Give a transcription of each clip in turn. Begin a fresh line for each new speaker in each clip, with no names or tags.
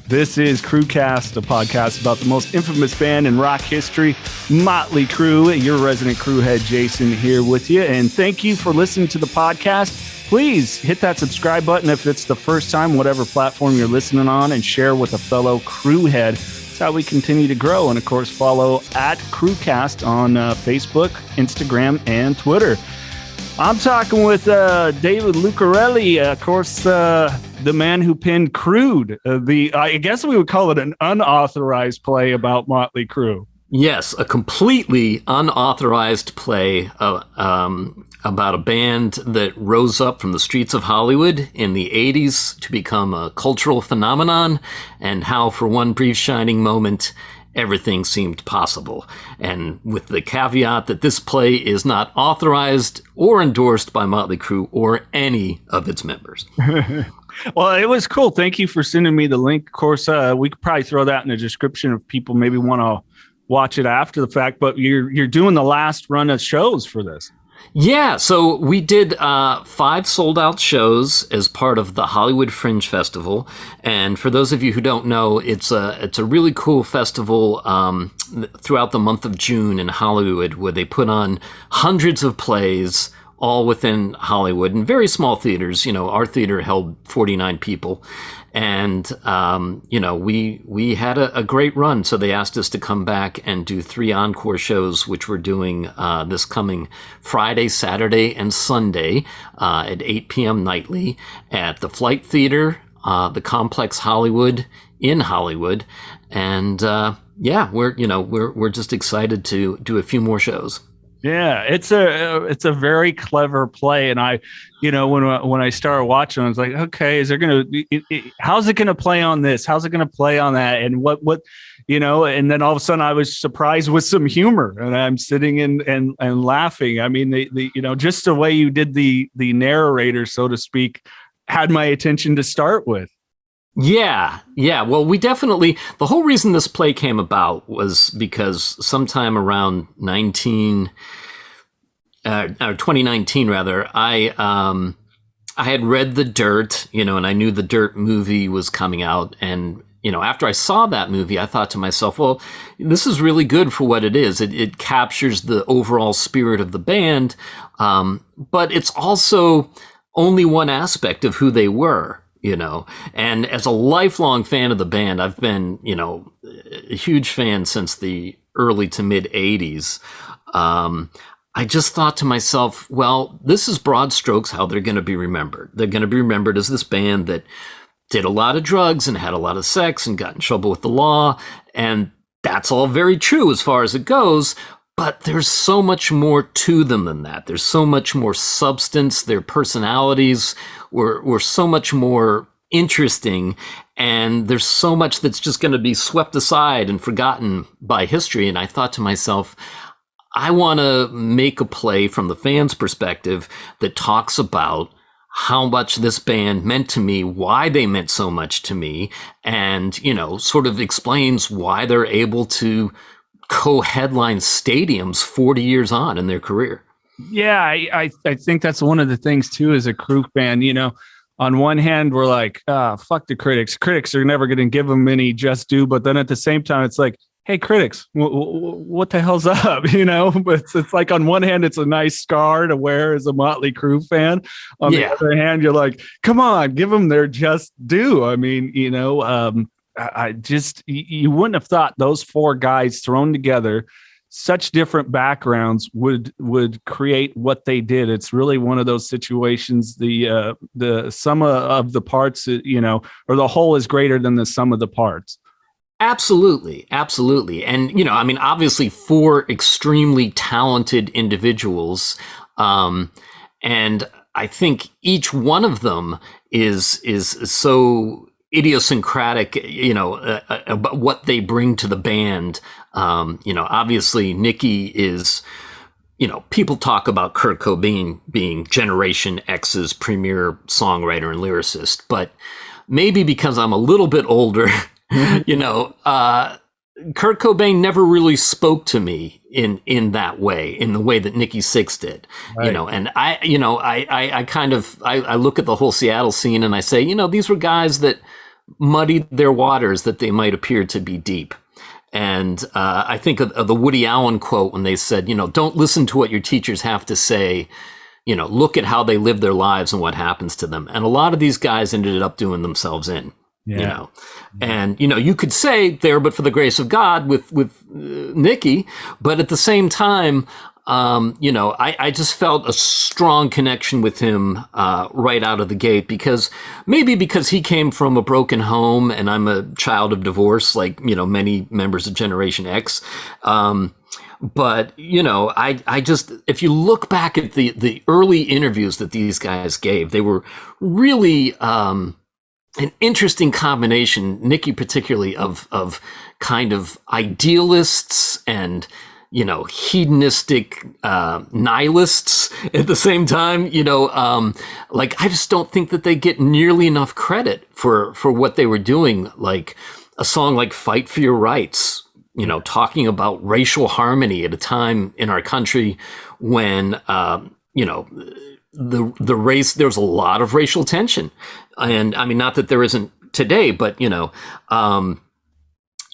This is Crue Cast, a podcast about the most infamous band in rock history, Motley Crue. Your resident Crue head, Jason, here with you. And thank you for listening to the podcast. Please hit that subscribe button if it's the first time, whatever platform you're listening on, and share with a fellow Crue head. That's how we continue to grow. And of course, follow at Crue Cast on Facebook, Instagram, and Twitter. I'm talking with David Lucarelli, of course, the man who penned Crude, I guess we would call it an unauthorized play about Motley Crue.
Yes, a completely unauthorized play about a band that rose up from the streets of Hollywood in the 80s to become a cultural phenomenon, and how for one brief shining moment, everything seemed possible. And with the caveat that this play is not authorized or endorsed by Motley Crue or any of its members.
Well, it was cool. Thank you for sending me the link. Of course, we could probably throw that in the description if people maybe want to watch it after the fact, but you're doing the last run of shows for this.
Yeah, so we did 5 sold-out shows as part of the Hollywood Fringe Festival, and for those of you who don't know, it's a really cool festival throughout the month of June in Hollywood, where they put on hundreds of plays, all within Hollywood, in very small theaters. You know, our theater held 49 people, and we had a great run. So they asked us to come back and do 3 encore shows, which we're doing this coming Friday, Saturday, and Sunday at 8 p.m. nightly at the Flight Theater, the Complex Hollywood in Hollywood, and we're just excited to do a few more shows.
Yeah, it's a very clever play, and when I started watching, I was like, okay, how's it gonna play on this? How's it gonna play on that? And what and then all of a sudden I was surprised with some humor, and I'm sitting and laughing. I mean, just the way you did the narrator, so to speak, had my attention to start with.
Yeah. Well, the whole reason this play came about was because sometime around 2019, rather, I had read The Dirt, and I knew The Dirt movie was coming out. And, after I saw that movie, I thought to myself, well, this is really good for what it is. It captures the overall spirit of the band, but it's also only one aspect of who they were. And as a lifelong fan of the band, I've been, a huge fan since the early to mid 80s. I just thought to myself, well, this is broad strokes how they're going to be remembered. They're going to be remembered as this band that did a lot of drugs and had a lot of sex and got in trouble with the law. And that's all very true as far as it goes. But there's so much more to them than that. There's so much more substance. Their personalities were so much more interesting. And there's so much that's just going to be swept aside and forgotten by history. And I thought to myself, I want to make a play from the fans' perspective that talks about how much this band meant to me, why they meant so much to me, and, sort of explains why they're able to co-headline stadiums 40 years on in their career.
Yeah, I think that's one of the things too as a Crue fan. On one hand, we're like, fuck the critics. Critics are never going to give them any just due. But then at the same time, it's like, hey, critics, what the hell's up? But it's like on one hand, it's a nice scar to wear as a Motley Crue fan. On the other hand, you're like, come on, give them their just due. I mean, you wouldn't have thought those 4 guys thrown together, such different backgrounds, would create what they did. It's really one of those situations. The sum of the parts, or the whole is greater than the sum of the parts.
Absolutely. And, obviously 4 extremely talented individuals. And I think each one of them is so idiosyncratic, about what they bring to the band. Obviously Nikki is, people talk about Kurt Cobain being Generation X's premier songwriter and lyricist, but maybe because I'm a little bit older, Kurt Cobain never really spoke to me in that way, in the way that Nikki Sixx did, right. And I look at the whole Seattle scene and I say, these were guys that muddied their waters that they might appear to be deep. And I think of the Woody Allen quote when they said, don't listen to what your teachers have to say. Look at how they live their lives and what happens to them. And a lot of these guys ended up doing themselves in. And you could say there, but for the grace of God with Nikki, but at the same time, I just felt a strong connection with him right out of the gate, because he came from a broken home and I'm a child of divorce, like many members of Generation X. But I just, if you look back at the early interviews that these guys gave, they were really an interesting combination, Nikki particularly, of kind of idealists and hedonistic nihilists at the same time. I just don't think that they get nearly enough credit for what they were doing. Like a song like "Fight for Your Rights," talking about racial harmony at a time in our country when the race, there's a lot of racial tension. And I mean, not that there isn't today, but,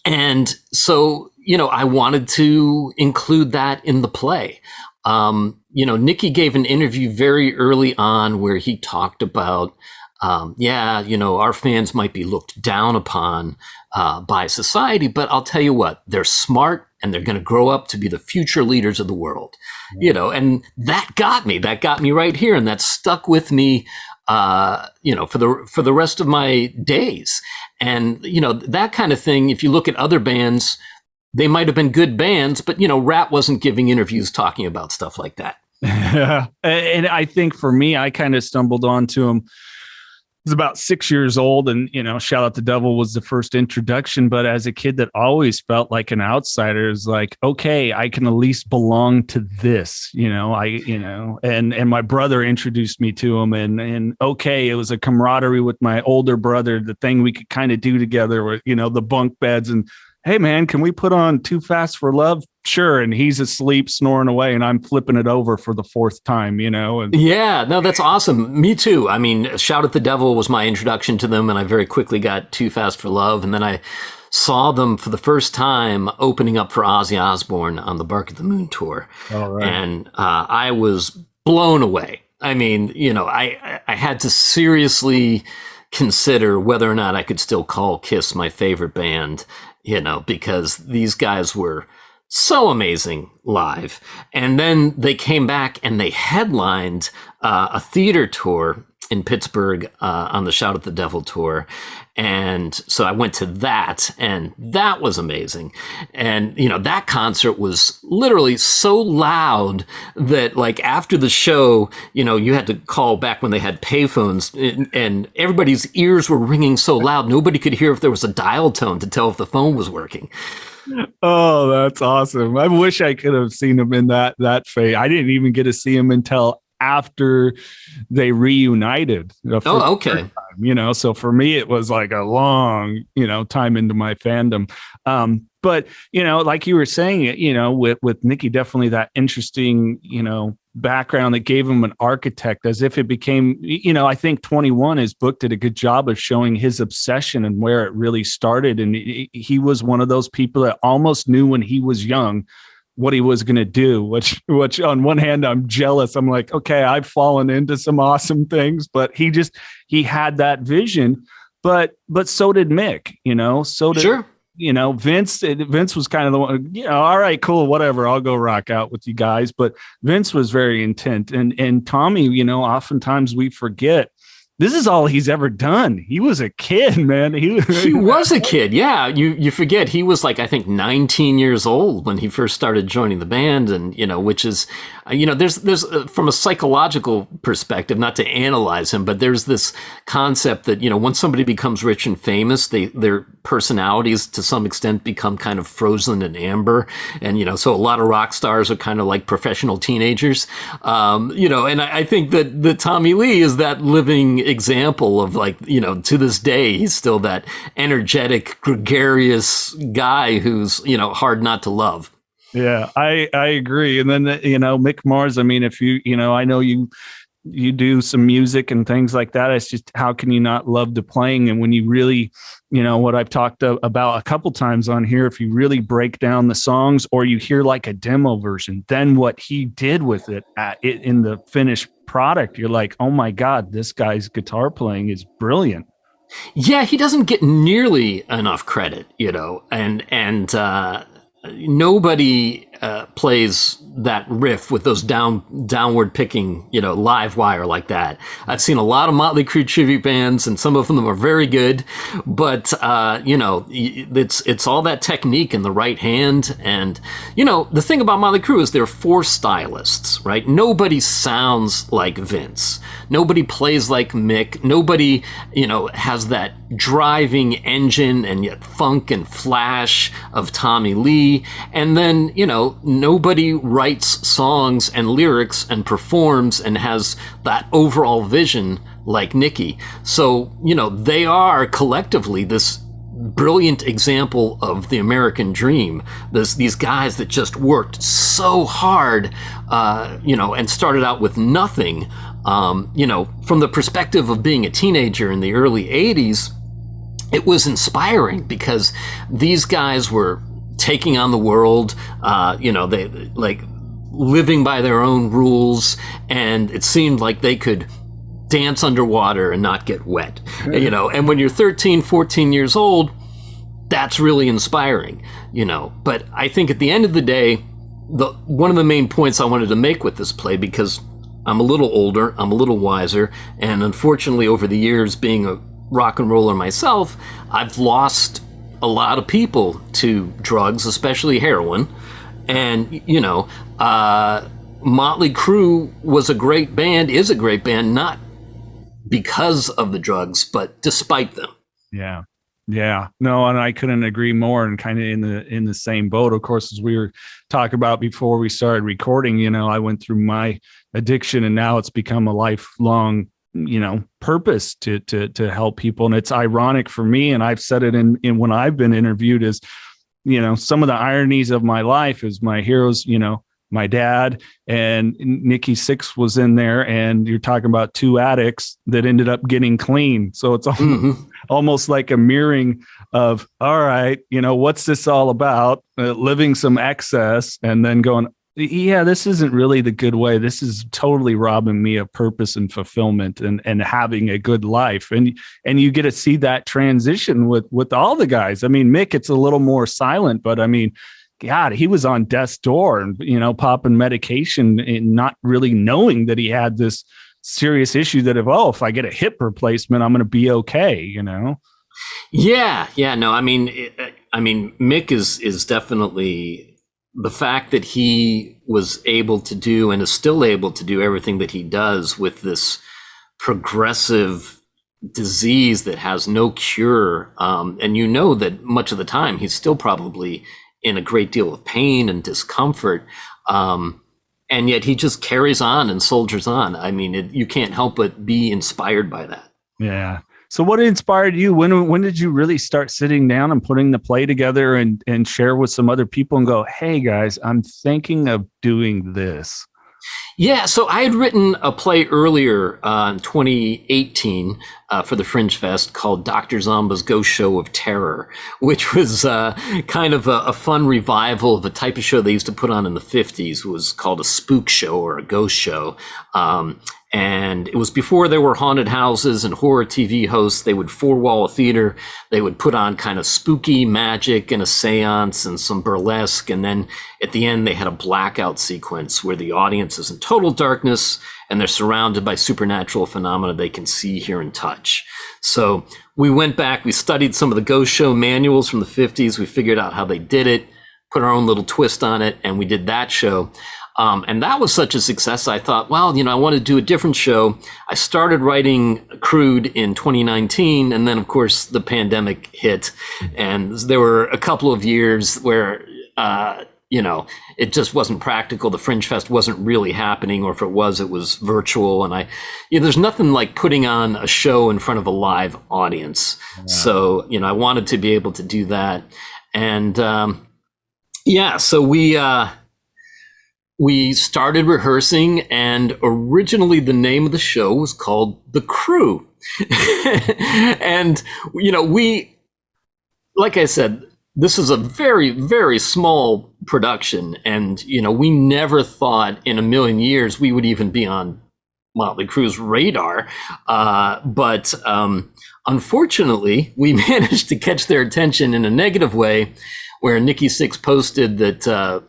and so, I wanted to include that in the play. Nikki gave an interview very early on where he talked about, our fans might be looked down upon by society, but I'll tell you what, they're smart and they're going to grow up to be the future leaders of the world, and that got me right here. And that stuck with me, for the rest of my days. And, that kind of thing, if you look at other bands, they might have been good bands, but, Rat wasn't giving interviews talking about stuff like that.
Yeah. And I think for me, I kind of stumbled onto him. I was about 6 years old, and, Shout Out the Devil was the first introduction. But as a kid that always felt like an outsider, is like, okay, I can at least belong to this, and my brother introduced me to him, and okay, it was a camaraderie with my older brother, the thing we could kind of do together with, the bunk beds, and hey man, can we put on Too Fast for Love? Sure. And he's asleep, snoring away, and I'm flipping it over for the fourth time, And
yeah, no, that's awesome. Me too. I mean, Shout at the Devil was my introduction to them, and I very quickly got Too Fast for Love. And then I saw them for the first time opening up for Ozzy Osbourne on the Bark at the Moon tour. All right. And I was blown away. I mean, I had to seriously consider whether or not I could still call Kiss my favorite band, because these guys were so amazing live. And then they came back and they headlined a theater tour in Pittsburgh on the Shout at the Devil tour. And so I went to that, and that was amazing. And, that concert was literally so loud that, like, after the show, you had to call back when they had payphones, and everybody's ears were ringing so loud, nobody could hear if there was a dial tone to tell if the phone was working.
Oh, that's awesome. I wish I could have seen him in that phase. I didn't even get to see him until after they reunited.
Oh, okay.
Time, so for me, it was like a long, time into my fandom. But, like you were saying, with Nikki, definitely that interesting, background that gave him an architect, as if it became, I think 21, his book did a good job of showing his obsession and where it really started. And he was one of those people that almost knew when he was young what he was going to do, which on one hand, I'm jealous. I'm like, okay, I've fallen into some awesome things, but he had that vision, but so did Mick, so did,
sure.
Vince was kind of the one, all right, cool, whatever, I'll go rock out with you guys. But Vince was very intent. And Tommy, oftentimes we forget this is all he's ever done. He was a kid, man. He
was a kid. Yeah. You forget he was like, I think 19 years old when he first started joining the band. And, which is, there's from a psychological perspective, not to analyze him, but there's this concept that, once somebody becomes rich and famous, their personalities to some extent become kind of frozen in amber. And, so a lot of rock stars are kind of like professional teenagers, and I think that Tommy Lee is that living example of, like, to this day, he's still that energetic, gregarious guy who's, hard not to love.
Yeah, I agree. And then, Mick Mars, I mean, if you, I know you you do some music and things like that. It's just, how can you not love the playing? And when you really, what I've talked about a couple times on here, if you really break down the songs or you hear like a demo version, then what he did with it in the finished product, you're like, oh my God, this guy's guitar playing is brilliant.
Yeah, he doesn't get nearly enough credit, and nobody plays that riff with those downward picking, live wire like that. I've seen a lot of Motley Crue tribute bands, and some of them are very good, but it's all that technique in the right hand. And the thing about Motley Crue is they're four stylists, right? Nobody sounds like Vince. Nobody plays like Mick. Nobody, has that driving engine and yet funk and flash of Tommy Lee. And then, nobody writes songs and lyrics and performs and has that overall vision like Nikki. So, they are collectively this brilliant example of the American dream. These guys that just worked so hard, and started out with nothing. From the perspective of being a teenager in the early 80s, it was inspiring because these guys were taking on the world, they like living by their own rules, and it seemed like they could dance underwater and not get wet, and when you're 13, 14 years old, that's really inspiring, but I think at the end of the day, one of the main points I wanted to make with this play, because I'm a little older, I'm a little wiser, and unfortunately over the years being a rock and roller myself, I've lost a lot of people to drugs, especially heroin. And, Motley Crue was a great band, is a great band, not because of the drugs, but despite them.
Yeah. Yeah, no, and I couldn't agree more, and kind of in the same boat. Of course, as we were talking about before we started recording, I went through my addiction, and now it's become a lifelong, purpose to help people. And it's ironic for me, and I've said it in when I've been interviewed, is, some of the ironies of my life is my heroes, my dad and Nikki Sixx was in there, and you're talking about two addicts that ended up getting clean. So it's almost like a mirroring of, all right, what's this all about? Living some excess and then going, yeah, this isn't really the good way. This is totally robbing me of purpose and fulfillment and having a good life. And you get to see that transition with all the guys. I mean, Mick, it's a little more silent, but I mean, God, he was on death's door and, popping medication and not really knowing that he had this serious issue that if I get a hip replacement, I'm going to be okay, Yeah. No, I mean, Mick is definitely the fact that he was able to do and is still able to do everything that he does with this progressive disease that has no cure. And that much of the time he's still probably in a great deal of pain and discomfort. And yet he just carries on and soldiers on. I mean, you can't help but be inspired by that. Yeah. So what inspired you? When did you really start sitting down and putting the play together and share with some other people and go, hey guys, I'm thinking of doing this? Yeah, so I had written a play earlier in 2018 for the Fringe Fest called Dr. Zomba's Ghost Show of Terror, which was kind of a fun revival of a type of show they used to put on in the 50s. It was called a spook show or a ghost show. And it was before there were haunted houses and horror TV hosts. They would four-wall a theater. They would put on kind of spooky magic and a seance and some burlesque. And then at the end, they had a blackout sequence where the audience is in total darkness and they're surrounded by supernatural phenomena they can see, hear, and touch. So we went back, we studied some of the ghost show manuals from the 50s. We figured out how they did it, put our own little twist on it, and we did that show. And that was such a success. I thought, well, I want to do a different show. I started writing Crude in 2019. And then, of course, the pandemic hit. And there were a couple of years where, it just wasn't practical. The Fringe Fest wasn't really happening. Or if it was virtual. And there's nothing like putting on a show in front of a live audience. Yeah. So, I wanted to be able to do that. And so
we started rehearsing, and originally the name of the show was called The Crue. And, like I said, this is a very, very small production. And, we never thought in a million years we would even be on Motley Crue's radar. But unfortunately, we managed to catch their attention in a negative way, where Nikki Sixx posted that,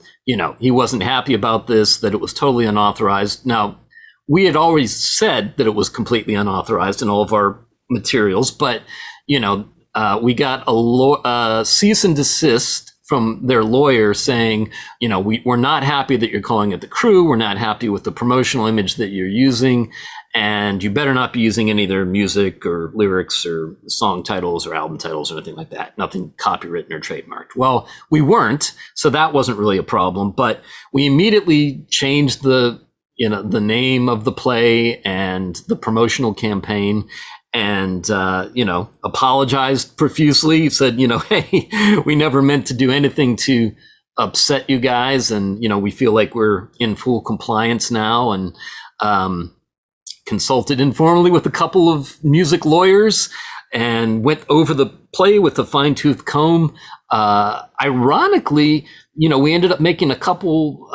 he wasn't happy about this, that it was totally unauthorized. Now, we had always said that it was completely unauthorized in all of our materials, but, we got a cease and desist from their lawyer saying, we're not happy that you're calling it The Crue. We're not happy with the promotional image that you're using. And you better not be using any of their music or lyrics or song titles or album titles or anything like that. Nothing copywritten or trademarked. Well, we weren't, so that wasn't really a problem. But we immediately changed the name of the play and the promotional campaign, and apologized profusely. Said, hey, we never meant to do anything to upset you guys, and we feel like we're in full compliance now, and consulted informally with a couple of music lawyers and went over the play with a fine-tooth comb. Ironically, we ended up making a couple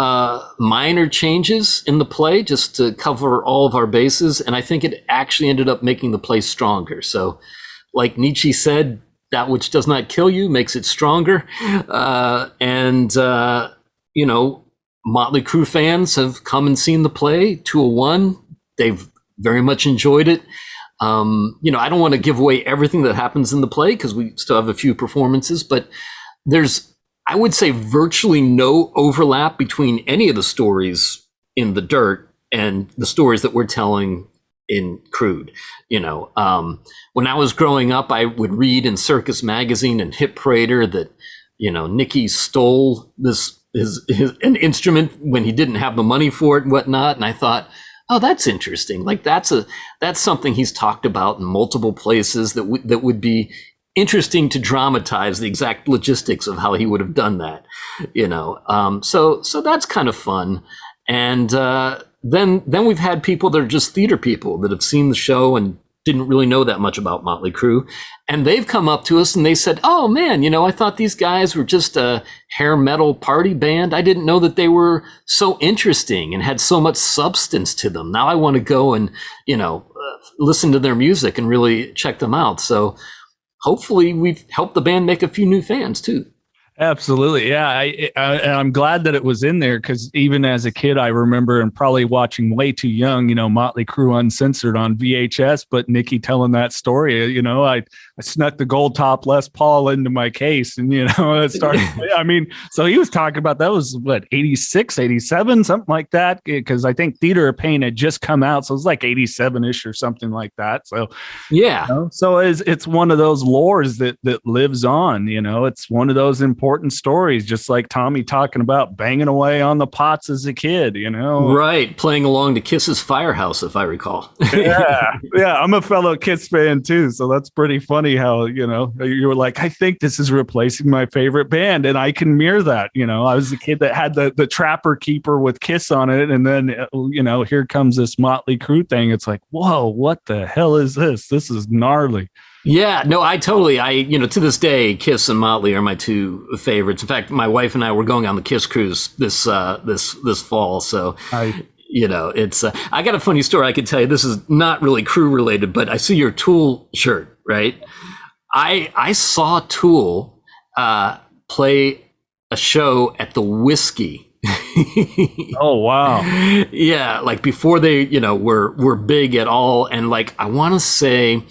minor changes in the play just to cover all of our bases, and I think it actually ended up making the play stronger. So, like Nietzsche said, that which does not kill you makes it stronger. Motley Crue fans have come and seen the play 201. They've very much enjoyed it. I don't want to give away everything that happens in the play because we still have a few performances, but there's, I would say, virtually no overlap between any of the stories in The Dirt and the stories that we're telling in Crude. When I was growing up, I would read in Circus Magazine and Hit Parader that, Nikki stole an instrument when he didn't have the money for it and whatnot. And I thought, oh, that's interesting. Like that's something he's talked about in multiple places that would be interesting to dramatize the exact logistics of how he would have done that, So that's kind of fun. And then we've had people that are just theater people that have seen the show and didn't really know that much about Motley Crue, and they've come up to us and they said, "Oh man, I thought these guys were just a hair metal party band. I didn't know that they were so interesting and had so much substance to them. Now I want to go and listen to their music and really check them out." So hopefully we've helped the band make a few new fans too.
Absolutely. Yeah. I'm glad that it was in there, because even as a kid, I remember, and probably watching way too young, Motley Crue Uncensored on VHS, but Nikki telling that story, I snuck the gold top Les Paul into my case, and, it started. So he was talking about, that was what, 86, 87, something like that. Because I think Theater of Pain had just come out. So it was like 87-ish or something like that. So,
yeah.
So it's one of those lores that lives on, it's one of those important stories, just like Tommy talking about banging away on the pots as a kid,
Right. Playing along to Kiss's Firehouse, if I recall.
Yeah. I'm a fellow Kiss fan too. So that's pretty funny how, you were like, I think this is replacing my favorite band. And I can mirror that. I was the kid that had the Trapper Keeper with Kiss on it. And then, here comes this Motley Crue thing. It's like, whoa, what the hell is this? This is gnarly.
Yeah, no, to this day, Kiss and Motley are my two favorites. In fact, my wife and I were going on the Kiss cruise this fall. So, it's, I got a funny story I could tell you. This is not really Crue related, but I see your Tool shirt, right? I saw Tool play a show at the Whiskey.
Oh, wow.
Yeah, like before they, were big at all. And like, I want to say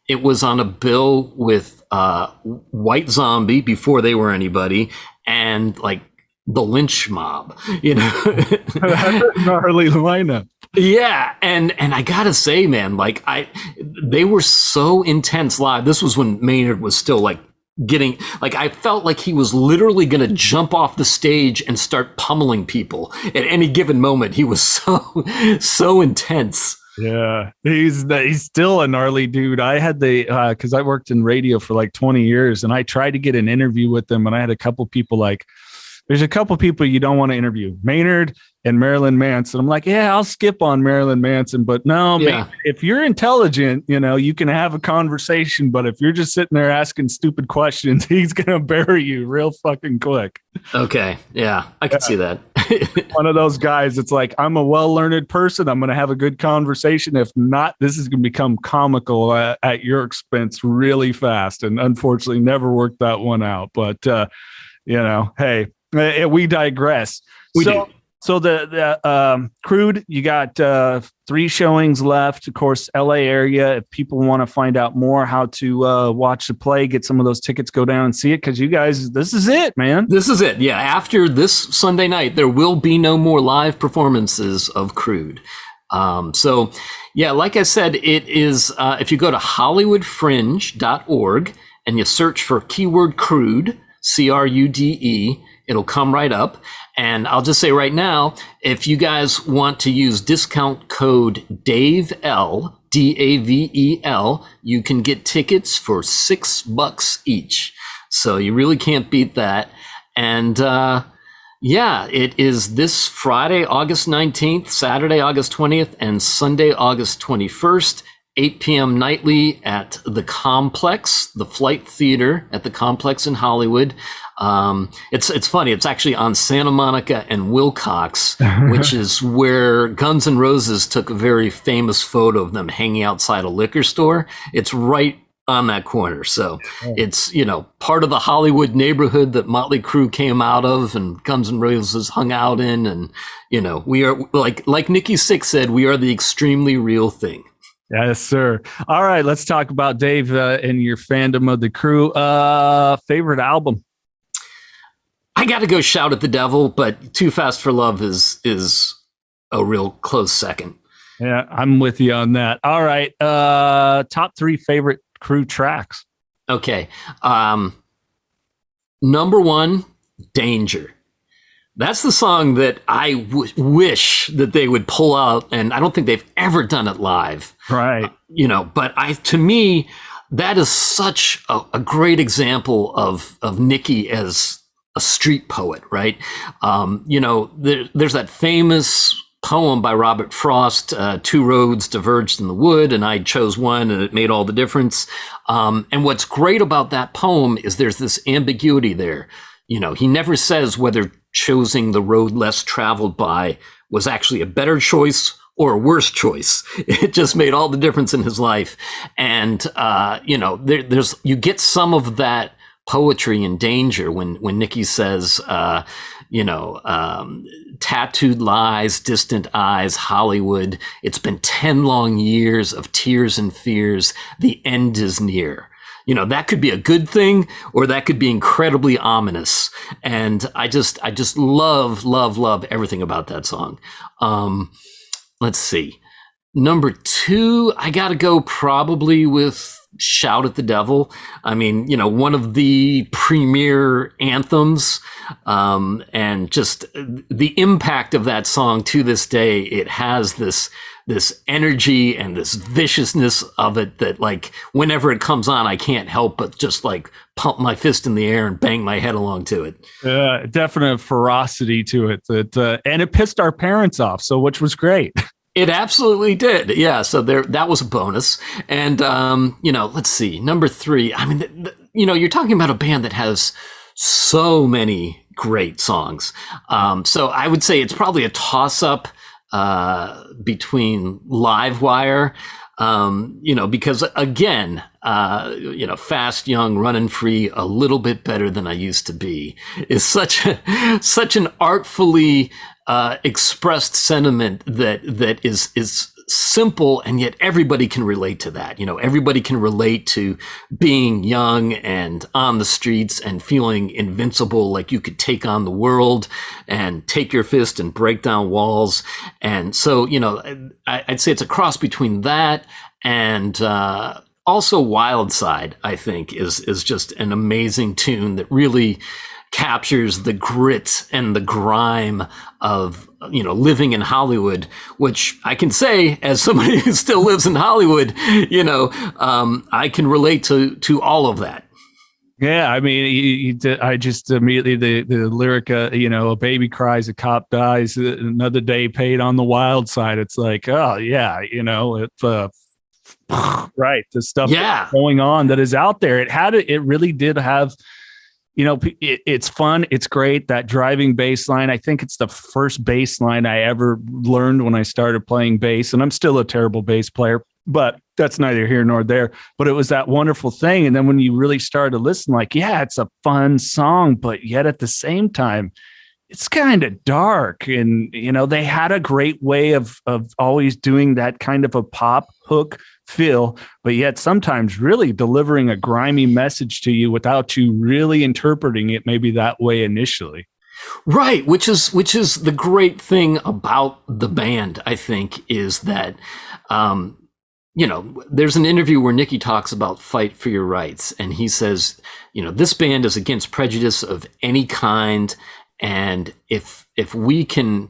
it was on a bill with White Zombie before they were anybody, and like the Lynch Mob, That's
a gnarly lineup.
Yeah, and I gotta say, man, like they were so intense live. This was when Maynard was still like getting, like, I felt like he was literally gonna jump off the stage and start pummeling people at any given moment. He was so intense.
Yeah, he's still a gnarly dude. I had because I worked in radio for like 20 years, and I tried to get an interview with him, and I had a couple people like, there's a couple people you don't want to interview, Maynard and Marilyn Manson. I'm like, yeah, I'll skip on Marilyn Manson, but no, man, if you're intelligent, you can have a conversation, but if you're just sitting there asking stupid questions, he's going to bury you real fucking quick.
Okay. Yeah, I can see that.
One of those guys, it's like, I'm a well-learned person. I'm going to have a good conversation. If not, this is going to become comical at your expense really fast. And unfortunately, never worked that one out. But, hey, we digress.
We do.
So the Crude, you got 3 showings left. Of course, LA area. If people want to find out more how to watch the play, get some of those tickets, go down and see it, because you guys, this is it, man.
This is it. Yeah. After this Sunday night, there will be no more live performances of Crude. So, yeah, like I said, it is, if you go to hollywoodfringe.org and you search for keyword Crude, Crude, it'll come right up. And I'll just say right now, if you guys want to use discount code DAVEL, DAVEL, you can get tickets for $6 each. So you really can't beat that. And it is this Friday, August 19th, Saturday, August 20th, and Sunday, August 21st. 8 p.m. nightly at the Complex, the Flight Theater at the Complex in Hollywood. It's funny. It's actually on Santa Monica and Wilcox, which is where Guns N' Roses took a very famous photo of them hanging outside a liquor store. It's right on that corner. So it's, part of the Hollywood neighborhood that Motley Crue came out of and Guns N' Roses hung out in. And, we are, like Nikki Sixx said, we are the extremely real thing.
Yes, sir. All right, let's talk about Dave and your fandom of the Crue. Favorite album?
I got to go Shout at the Devil, but Too Fast for Love is a real close second.
Yeah, I'm with you on that. All right, top 3 favorite Crue tracks.
Okay, number 1, Danger. That's the song that I wish that they would pull out, and I don't think they've ever done it live.
Right.
But to me, that is such a great example of Nikki as a street poet, right? There's that famous poem by Robert Frost, 2 roads diverged in the wood, and I chose one, and it made all the difference. And what's great about that poem is there's this ambiguity there. He never says whether choosing the road less traveled by was actually a better choice or a worse choice. It just made all the difference in his life. And, there's you get some of that poetry in Danger when Nikki says, tattooed lies, distant eyes, Hollywood. It's been 10 long years of tears and fears. The end is near. That could be a good thing, or that could be incredibly ominous. And I just love everything about that song. Let's see. Number 2, I got to go probably with Shout at the Devil. I mean, one of the premier anthems, and just the impact of that song to this day. It has this energy and this viciousness of it that, like, whenever it comes on, I can't help but just like pump my fist in the air and bang my head along to it.
Definite ferocity to it. And it pissed our parents off, which was great.
It absolutely did. Yeah. So that was a bonus. And, let's see, number 3. I mean, you're talking about a band that has so many great songs. So I would say it's probably a toss up between Livewire, because again, Fast, Young, Running Free, A Little Bit Better Than I Used to Be is such an artfully expressed sentiment that is simple, and yet everybody can relate to that. Everybody can relate to being young and on the streets and feeling invincible, like you could take on the world and take your fist and break down walls. And so, I'd say it's a cross between that and also Wild Side, I think, is just an amazing tune that really captures the grit and the grime of, living in Hollywood, which I can say, as somebody who still lives in Hollywood, I can relate to all of that.
Yeah, I mean, I just immediately the lyric, a baby cries, a cop dies, another day paid on the wild side. It's like, oh yeah, it's right, the stuff that's going on that is out there. It really did have, it's fun, it's great. That driving bass line, I think it's the first bass line I ever learned when I started playing bass, and I'm still a terrible bass player. But that's neither here nor there. But it was that wonderful thing. And then when you really started to listen, like, yeah, it's a fun song, but yet at the same time, it's kind of dark. And, they had a great way of always doing that kind of a pop hook feel, but yet sometimes really delivering a grimy message to you without you really interpreting it maybe that way initially.
Right, which is the great thing about the band, I think, is that there's an interview where Nikki talks about fight for your rights. And he says, this band is against prejudice of any kind. And if we can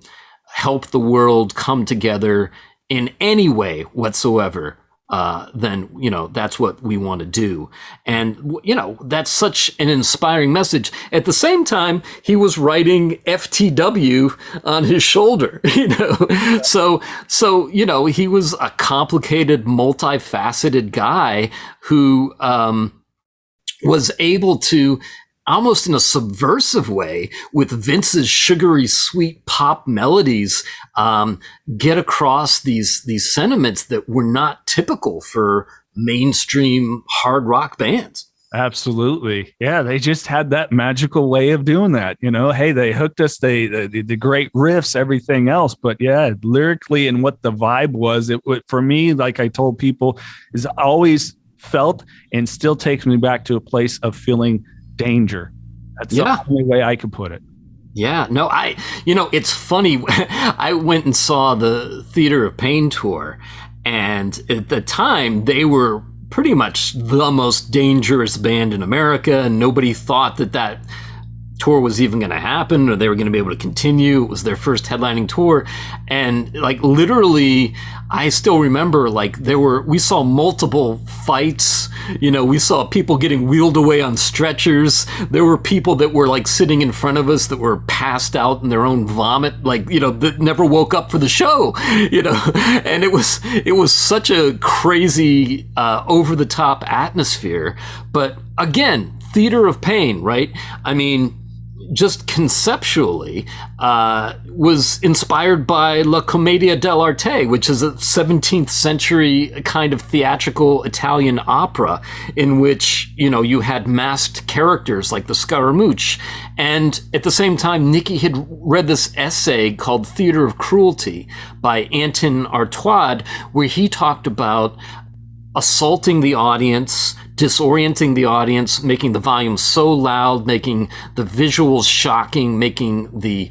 help the world come together in any way whatsoever, then, that's what we want to do. And, that's such an inspiring message. At the same time, he was writing FTW on his shoulder, So, he was a complicated, multifaceted guy who, was able to, almost in a subversive way, with Vince's sugary, sweet pop melodies, get across these sentiments that were not typical for mainstream hard rock bands.
Absolutely. Yeah, they just had that magical way of doing that. Hey, they hooked us, the great riffs, everything else. But yeah, lyrically and what the vibe was, for me, like I told people, is always felt and still takes me back to a place of feeling danger. That's the only way I could put it.
Yeah, no, it's funny. I went and saw the Theater of Pain tour, and at the time they were pretty much the most dangerous band in America, and nobody thought that tour was even going to happen or they were going to be able to continue. It was their first headlining tour. And like literally, I still remember we saw multiple fights, we saw people getting wheeled away on stretchers. There were people that were like sitting in front of us that were passed out in their own vomit, that never woke up for the show, and it was such a crazy, over the top atmosphere. But again, Theater of Pain, right? I mean, just conceptually, was inspired by La Commedia dell'arte, which is a 17th century kind of theatrical Italian opera in which, you had masked characters like the Scaramouche. And at the same time, Nikki had read this essay called Theater of Cruelty by Anton Artaud, where he talked about assaulting the audience, disorienting the audience, making the volume so loud, making the visuals shocking, making the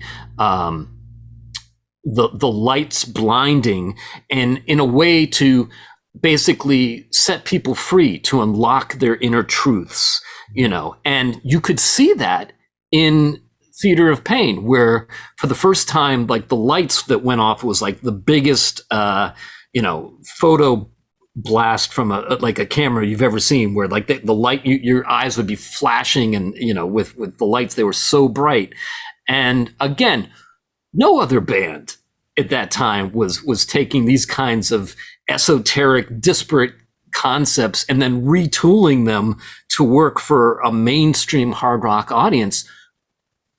lights blinding, and in a way to basically set people free, to unlock their inner truths, and you could see that in Theater of Pain, where for the first time, like the lights that went off was like the biggest, photo blast from a camera you've ever seen, where like the light, your eyes would be flashing, and with the lights, they were so bright. And again, no other band at that time was taking these kinds of esoteric, disparate concepts and then retooling them to work for a mainstream hard rock audience.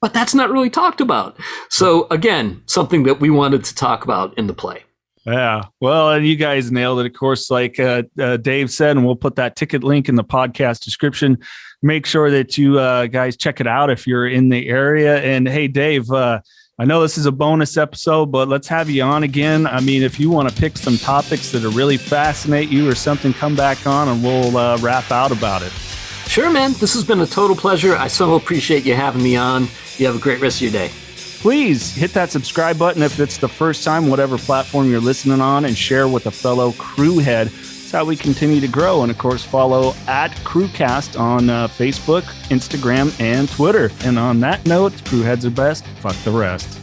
But that's not really talked about. So again, something that we wanted to talk about in the play.
Yeah, well, and you guys nailed it. Of course, like Dave said, and we'll put that ticket link in the podcast description. Make sure that you guys check it out if you're in the area. And hey, Dave, I know this is a bonus episode, but let's have you on again. I mean, if you want to pick some topics that are really fascinate you or something, come back on and we'll rap out about it.
Sure, man. This has been a total pleasure. I so appreciate you having me on. You have a great rest of your day.
Please hit that subscribe button if it's the first time, whatever platform you're listening on, and share with a fellow Crue head. That's how we continue to grow. And of course, follow at Crue Cast on Facebook, Instagram, and Twitter. And on that note, Crue heads are best. Fuck the rest.